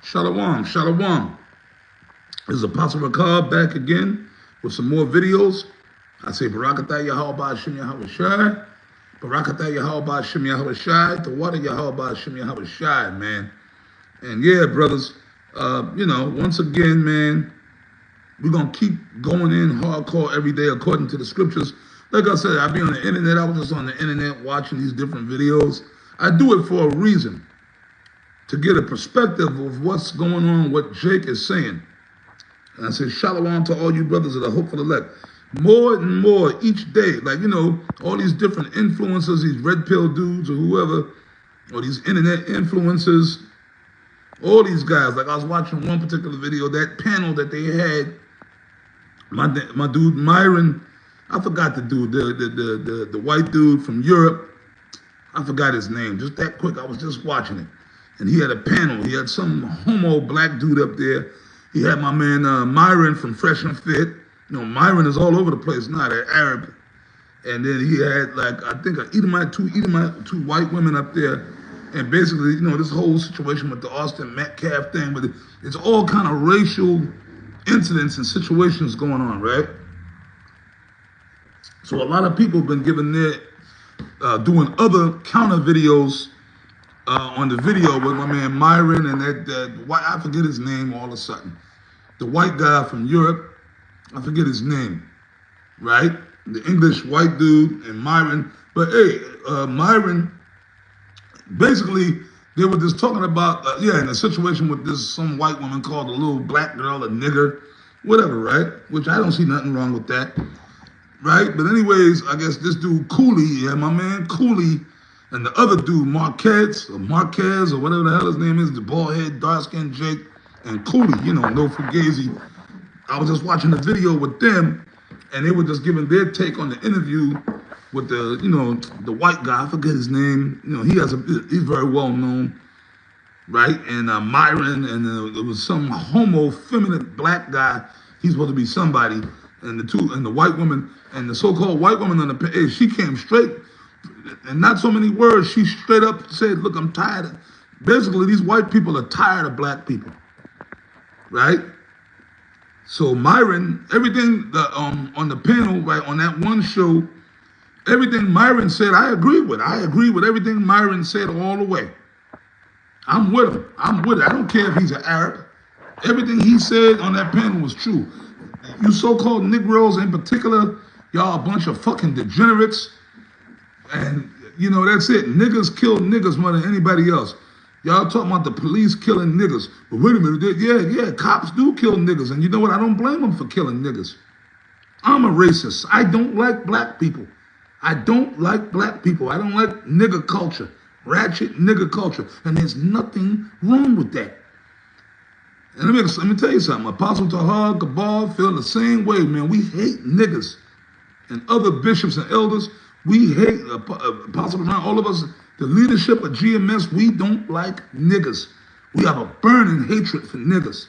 Shalom, shalom. This is Apostle Ricard back again with some more videos. I say Barakatah Yahweh Hashem Yahweh Shai. Barakatah Yahweh Hashem Yahweh Shai. The water Yahweh Hashem Yahweh Shai, man. And yeah, brothers, once again, man, we're going to keep going in hardcore every day according to the scriptures. Like I said, I be on the internet. I was just on the internet watching these different videos. I do it for a reason, to get a perspective of what's going on, what Jake is saying. And I say shalom to all you brothers that are hopeful elect. More and more each day, like, all these different influencers, these red pill dudes or whoever, or these internet influencers, all these guys. Like I was watching one particular video, that panel that they had, my dude Myron, I forgot the dude, the white dude from Europe. I forgot his name, just that quick. I was just watching it. And he had a panel. He had some homo black dude up there. He had my man Myron from Fresh and Fit. Myron is all over the place now, that Arab. And then he had, like, I think two white women up there. And basically, this whole situation with the Austin Metcalf thing, but it's all kind of racial incidents and situations going on, right? So a lot of people have been giving their, doing other counter videos on the video with my man Myron and that white, I forget his name all of a sudden. The white guy from Europe, I forget his name, right? The English white dude and Myron. But hey, Myron, basically, they were just talking about, in a situation with some white woman called a little black girl, a nigger, whatever, right? Which I don't see nothing wrong with that, right? But anyways, I guess this dude Cooley, my man Cooley, and the other dude, Marquez or whatever the hell his name is, the bald head, dark-skinned Jake, and Cooley, no Fugazi. I was just watching the video with them, and they were just giving their take on the interview with the white guy. I forget his name. He's very well known, right? And Myron, and there was some homo feminine black guy. He's supposed to be somebody, and the white woman, and the so-called white woman on the page, she came straight. And not so many words, she straight up said, look, I'm tired. Basically, these white people are tired of black people, right? So Myron, everything on the panel, right, on that one show, everything Myron said, I agree with. I agree with everything Myron said all the way. I'm with him. I'm with it. I don't care if he's an Arab. Everything he said on that panel was true. You so-called Negroes in particular, y'all a bunch of fucking degenerates. And, that's it. Niggas kill niggas more than anybody else. Y'all talking about the police killing niggas. But wait a minute, cops do kill niggas. And you know what? I don't blame them for killing niggas. I'm a racist. I don't like black people. I don't like black people. I don't like nigger culture. Ratchet nigger culture. And there's nothing wrong with that. And let me tell you something. Apostle Tahar, Kabal feel the same way, man. We hate niggas. And other bishops and elders, we hate, Apostle John, all of us, the leadership of GMS, we don't like niggas. We have a burning hatred for niggas.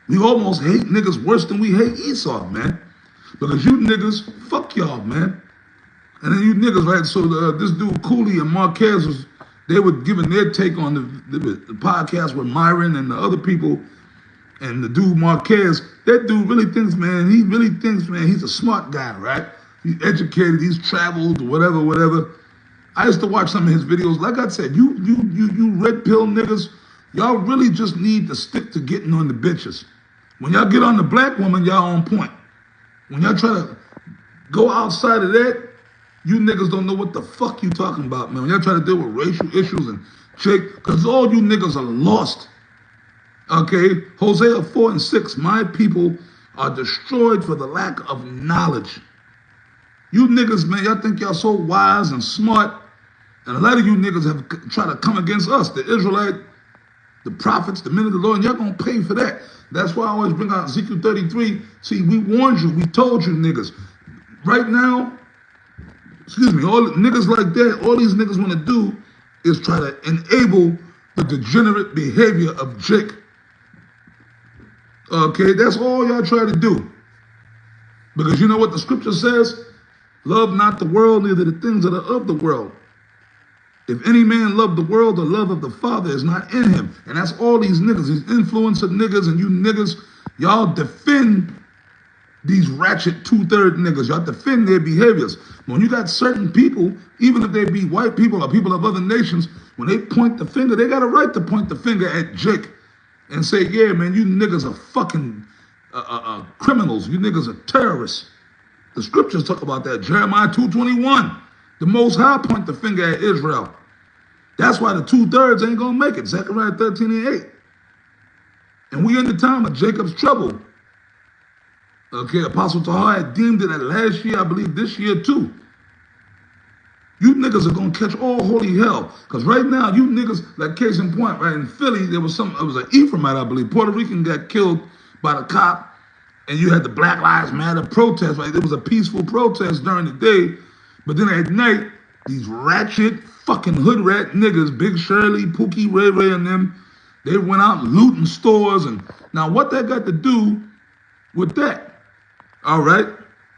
We almost hate niggas worse than we hate Esau, man. Because you niggas, fuck y'all, man. And then you niggas, right? So this dude Cooley and Marquez, they were giving their take on the podcast with Myron and the other people. And the dude Marquez, that dude really thinks, man, he's a smart guy, right? He's educated, he's traveled, whatever. I used to watch some of his videos. Like I said, you red pill niggas, y'all really just need to stick to getting on the bitches. When y'all get on the black woman, y'all on point. When y'all try to go outside of that, you niggas don't know what the fuck you talking about, man. When y'all try to deal with racial issues and shit, because all you niggas are lost. Okay? Hosea 4 and 6, my people are destroyed for the lack of knowledge. You niggas, man, y'all think y'all so wise and smart, and a lot of you niggas have tried to come against us, the Israelite, the prophets, the men of the Lord, and y'all gonna pay for that. That's why I always bring out Ezekiel 33. See, we warned you, we told you niggas. Right now, all niggas like that, all these niggas wanna do is try to enable the degenerate behavior of Jake. Okay, that's all y'all try to do. Because you know what the scripture says? Love not the world, neither the things that are of the world. If any man love the world, the love of the Father is not in him. And that's all these niggas, these influencer niggas, and you niggas, y'all defend these ratchet two-third niggas. Y'all defend their behaviors. When you got certain people, even if they be white people or people of other nations, when they point the finger, they got a right to point the finger at Jake and say, yeah, man, you niggas are fucking criminals. You niggas are terrorists. The scriptures talk about that. Jeremiah 2:21. The Most High point the finger at Israel. That's why the two-thirds ain't going to make it. Zechariah 13:8. And we in the time of Jacob's trouble. Okay, Apostle Tahar had deemed it at last year, I believe this year too. You niggas are going to catch all holy hell. Because right now, you niggas, like case in point, right in Philly, it was an Ephraimite, I believe. Puerto Rican got killed by the cop. And you had the Black Lives Matter protest, right? It was a peaceful protest during the day. But then at night, these ratchet fucking hood rat niggas, Big Shirley, Pookie, Ray Ray, and them, they went out looting stores. And now what that got to do with that? All right?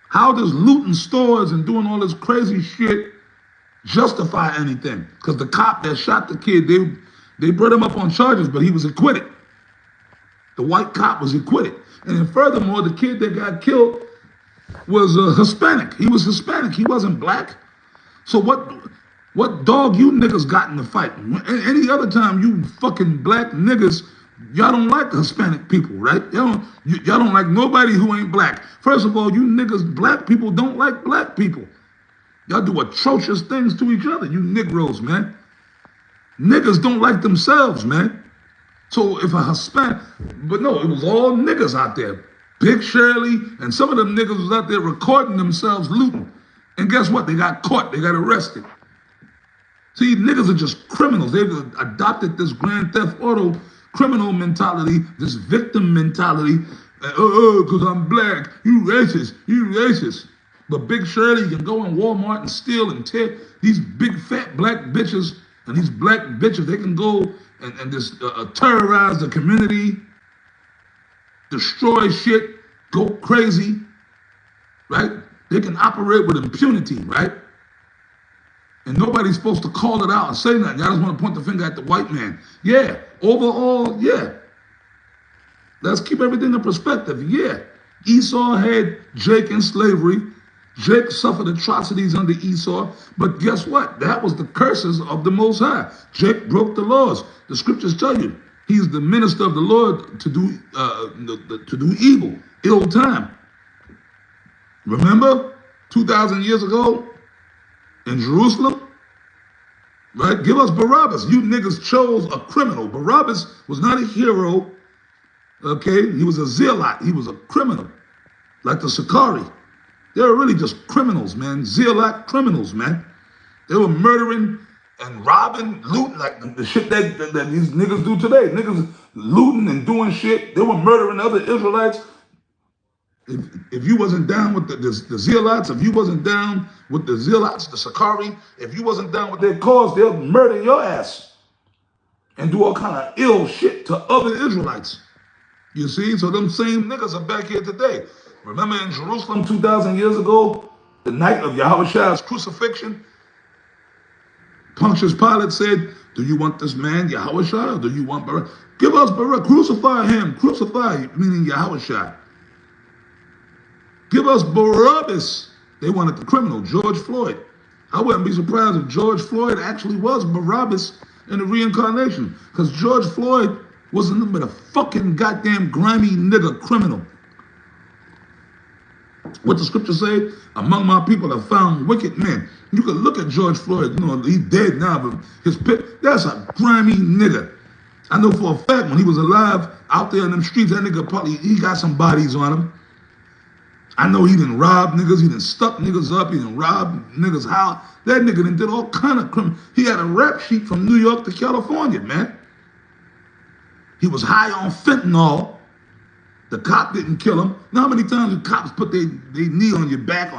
How does looting stores and doing all this crazy shit justify anything? Because the cop that shot the kid, they brought him up on charges, but he was acquitted. The white cop was acquitted. And then furthermore, the kid that got killed was Hispanic. He was Hispanic. He wasn't black. So what dog you niggas got in the fight? Any other time you fucking black niggas, y'all don't like Hispanic people, right? Y'all don't like nobody who ain't black. First of all, you niggas, black people don't like black people. Y'all do atrocious things to each other, you Negroes, man. Niggas don't like themselves, man. So if a Hispanic, but no, it was all niggas out there. Big Shirley, and some of them niggas was out there recording themselves looting. And guess what? They got caught. They got arrested. See, niggas are just criminals. They've adopted this Grand Theft Auto criminal mentality, this victim mentality. Because I'm black. You racist. You racist. But Big Shirley can go in Walmart and steal and tear these big fat black bitches. And these black bitches, they can go and just terrorize the community, destroy shit, go crazy, right? They can operate with impunity, right? And nobody's supposed to call it out and say nothing. Y'all just want to point the finger at the white man. Yeah, overall, yeah. Let's keep everything in perspective, yeah. Esau had Jake in slavery. Jake suffered atrocities under Esau, but guess what? That was the curses of the Most High. Jake broke the laws. The scriptures tell you he's the minister of the Lord to do evil, ill time. Remember 2,000 years ago in Jerusalem? Right? Give us Barabbas. You niggas chose a criminal. Barabbas was not a hero. Okay? He was a zealot. He was a criminal. Like the Sicarii. They were really just criminals, man. Zealot criminals, man. They were murdering and robbing, looting, like the shit that these niggas do today. Niggas looting and doing shit. They were murdering other Israelites. If you wasn't down with the Zealots, if you wasn't down with the Zealots, the Sicarii, if you wasn't down with their cause, they'll murder your ass and do all kind of ill shit to other Israelites. You see? So them same niggas are back here today. Remember in Jerusalem 2,000 years ago, the night of Yahushua's crucifixion, Pontius Pilate said, do you want this man, Yahushua, or do you want Barabbas? Give us Barabbas, crucify him, crucify, meaning Yahushua. Give us Barabbas. They wanted the criminal, George Floyd. I wouldn't be surprised if George Floyd actually was Barabbas in the reincarnation, because George Floyd wasn't nothing but a fucking goddamn grimy nigga criminal. What the scriptures say, among my people I found wicked men. You can look at George Floyd, you know, he's dead now, but his pit, that's a grimy nigga. I know for a fact when he was alive out there in them streets, that nigga probably, he got some bodies on him. I know he didn't rob niggas, he didn't stuck niggas up, he didn't rob niggas' house. That nigga done did all kind of criminal. He had a rap sheet from New York to California, man. He was high on fentanyl. The cop didn't kill him. Now how many times the cops put their knee on your back?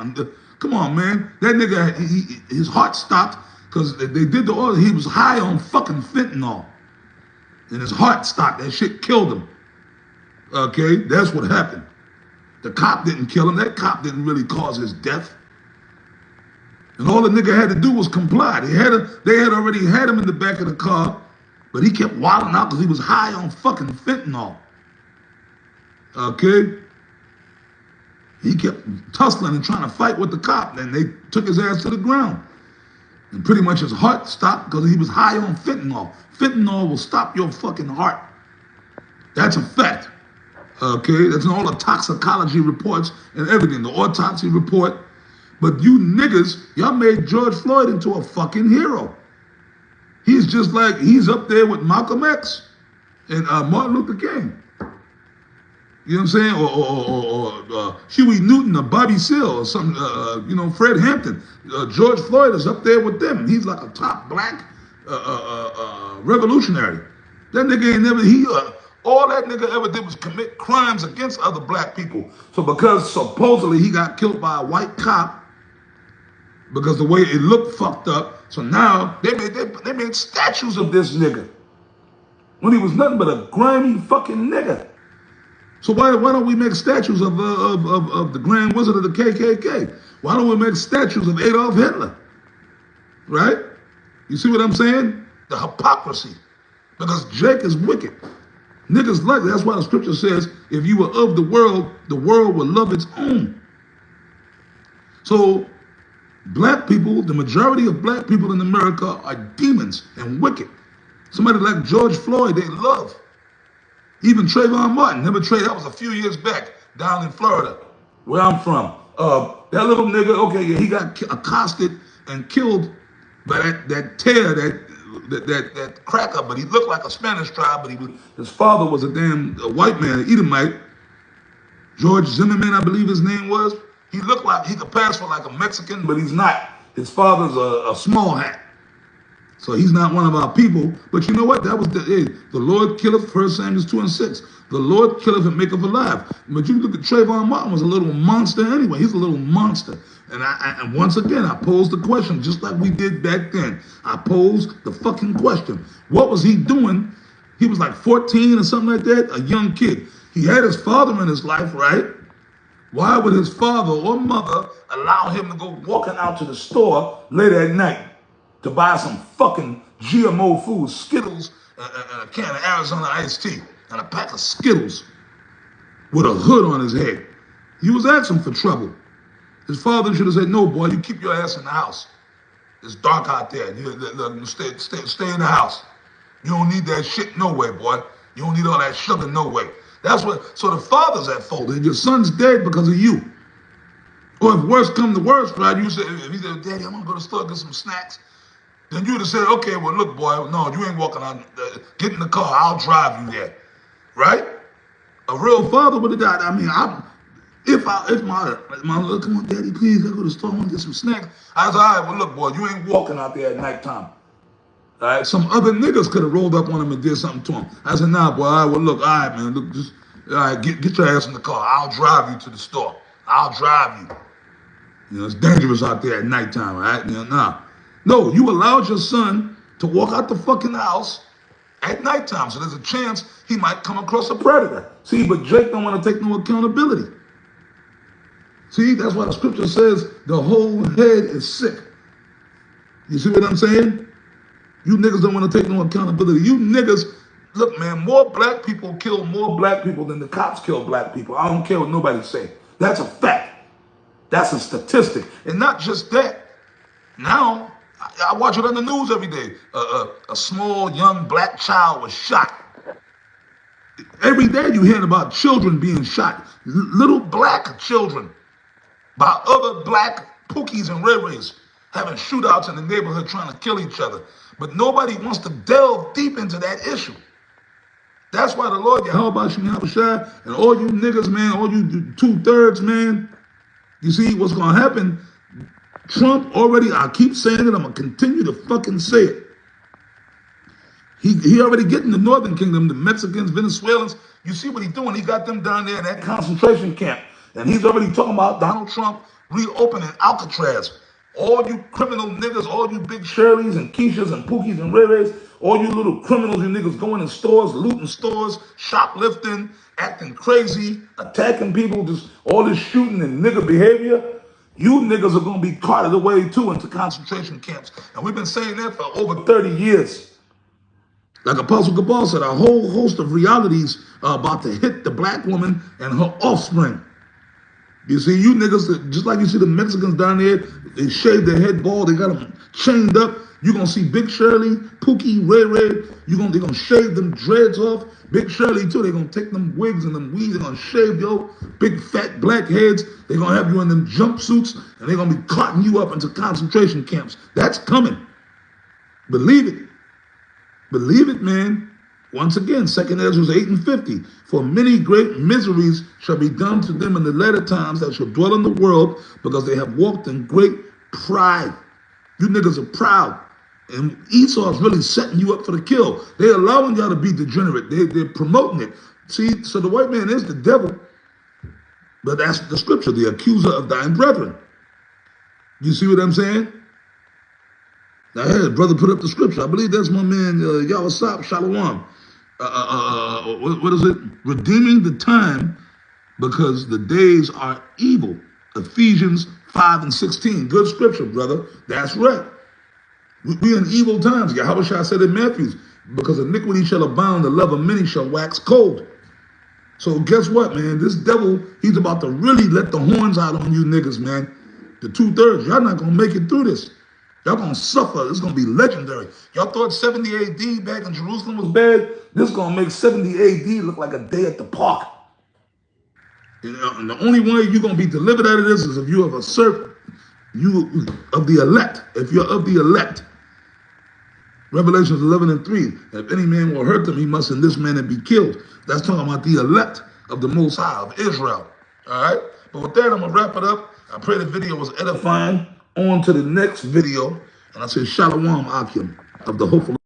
Come on, man. That nigga, his heart stopped because they did the order. He was high on fucking fentanyl. And his heart stopped. That shit killed him. Okay? That's what happened. The cop didn't kill him. That cop didn't really cause his death. And all the nigga had to do was comply. They had already had him in the back of the car, but he kept wilding out because he was high on fucking fentanyl. Okay? He kept tussling and trying to fight with the cop, and they took his ass to the ground. And pretty much his heart stopped because he was high on fentanyl. Fentanyl will stop your fucking heart. That's a fact. Okay? That's in all the toxicology reports and everything, the autopsy report. But you niggas, y'all made George Floyd into a fucking hero. He's just like, he's up there with Malcolm X and Martin Luther King. You know what I'm saying? Or Huey Newton or Bobby Seale or something, Fred Hampton. George Floyd is up there with them. He's like a top black revolutionary. That nigga ain't never, all that nigga ever did was commit crimes against other black people. So because supposedly he got killed by a white cop, because the way it looked fucked up, so now they made statues of this nigga when he was nothing but a grimy fucking nigga. So why don't we make statues of the Grand Wizard of the KKK? Why don't we make statues of Adolf Hitler? Right? You see what I'm saying? The hypocrisy. Because Jake is wicked. Niggas like that. That's why the scripture says, if you were of the world will love its own. So black people, the majority of black people in America are demons and wicked. Somebody like George Floyd, they love. Even Trayvon Martin, that was a few years back down in Florida, where I'm from. That little nigga, okay, yeah, he got accosted and killed by that cracker, but he looked like a Spanish tribe, but his father was a white man, an Edomite. George Zimmerman, I believe his name was. He looked like he could pass for like a Mexican, but he's not. His father's a small hat. So he's not one of our people. But you know what? That was the Lord killeth, 1 Samuel 2:6. The Lord killeth and maketh alive. But you look at Trayvon Martin was a little monster anyway. He's a little monster. And once again, I posed the question, just like we did back then. I posed the fucking question. What was he doing? He was like 14 or something like that, a young kid. He had his father in his life, right? Why would his father or mother allow him to go walking out to the store late at night to buy some fucking GMO food, Skittles, and a can of Arizona iced tea, and a pack of Skittles with a hood on his head? He was asking for trouble. His father should have said, no, boy, you keep your ass in the house. It's dark out there. Stay in the house. You don't need that shit no way, boy. You don't need all that sugar no way. So the father's at fault. Your son's dead because of you. Or if worse come to worse, right, if he said, Daddy, I'm going to go to the store and get some snacks, then you would have said, okay, well, look, boy, no, you ain't walking out. Get in the car. I'll drive you there. Right? A real father would have died. I mean, if my mother, come on, Daddy, please, I go to the store. I want to get some snacks. I was all right, well, look, boy, you ain't walking out there at nighttime. All right? Some other niggas could have rolled up on him and did something to him. I said, nah, boy, all right, well, look, all right, man, look, just, all right, get your ass in the car. I'll drive you to the store. I'll drive you. You know, it's dangerous out there at nighttime, right? You know, nah. No, you allowed your son to walk out the fucking house at nighttime, so there's a chance he might come across a predator. See, but Jake don't want to take no accountability. See, that's why the scripture says the whole head is sick. You see what I'm saying? You niggas don't want to take no accountability. You niggas, look, man, more black people kill more black people than the cops kill black people. I don't care what nobody say. That's a fact. That's a statistic. And not just that. Now, I watch it on the news every day. A small, young black child was shot. Every day you hear about children being shot. Little black children by other black pookies and rere's having shootouts in the neighborhood trying to kill each other. But nobody wants to delve deep into that issue. That's why the Lord Yahushua and all you niggas, man, all you 2/3, man, you see what's going to happen. Trump already, I keep saying it, I'm going to continue to fucking say it. He already getting the Northern Kingdom, the Mexicans, Venezuelans. You see what he's doing? He got them down there in that concentration camp. And he's already talking about Donald Trump reopening Alcatraz. All you criminal niggas, all you big Shirleys and Keishas and Pookies and Rere's, all you little criminals, you niggas going in stores, looting stores, shoplifting, acting crazy, attacking people, just all this shooting and nigga behavior. You niggas are going to be carted away too into concentration camps. And we've been saying that for over 30 years. Like Apostle Gabal said, a whole host of realities are about to hit the black woman and her offspring. You see, you niggas, just like you see the Mexicans down there, they shave their head bald, they got them chained up. You're going to see Big Shirley, Pookie, Ray Ray, they're going to shave them dreads off. Big Shirley, too, they're going to take them wigs and them weeds, they're going to shave your big fat black heads. They're going to have you in them jumpsuits, and they're going to be carting you up into concentration camps. That's coming. Believe it. Believe it, man. Once again, 2 Ezra 8 and 50. For many great miseries shall be done to them in the latter times that shall dwell in the world, because they have walked in great pride. You niggas are proud. And Esau is really setting you up for the kill. They're allowing y'all to be degenerate. They're promoting it. See, so the white man is the devil. But that's the scripture, the accuser of thine brethren. You see what I'm saying? Now, hey, brother put up the scripture. I believe that's my man, Yawasap Shalom. What is it? Redeeming the time because the days are evil. Ephesians 5 and 16. Good scripture, brother. That's right. We in evil times. Yahweh said in Matthew, because iniquity shall abound, the love of many shall wax cold. So guess what, man? This devil, he's about to really let the horns out on you niggas, man. The 2/3, y'all not going to make it through this. Y'all going to suffer. It's going to be legendary. Y'all thought 70 AD back in Jerusalem was bad? This is going to make 70 AD look like a day at the park. You know, and the only way you're going to be delivered out of this is if you have a servant, you of the elect. If you're of the elect. Revelations 11 and 3. If any man will hurt them, he must in this manner be killed. That's talking about the elect of the Most High, of Israel. All right? But with that, I'm going to wrap it up. I pray the video was edifying. On to the next video. And I say Shalom Akim of the Hopeful.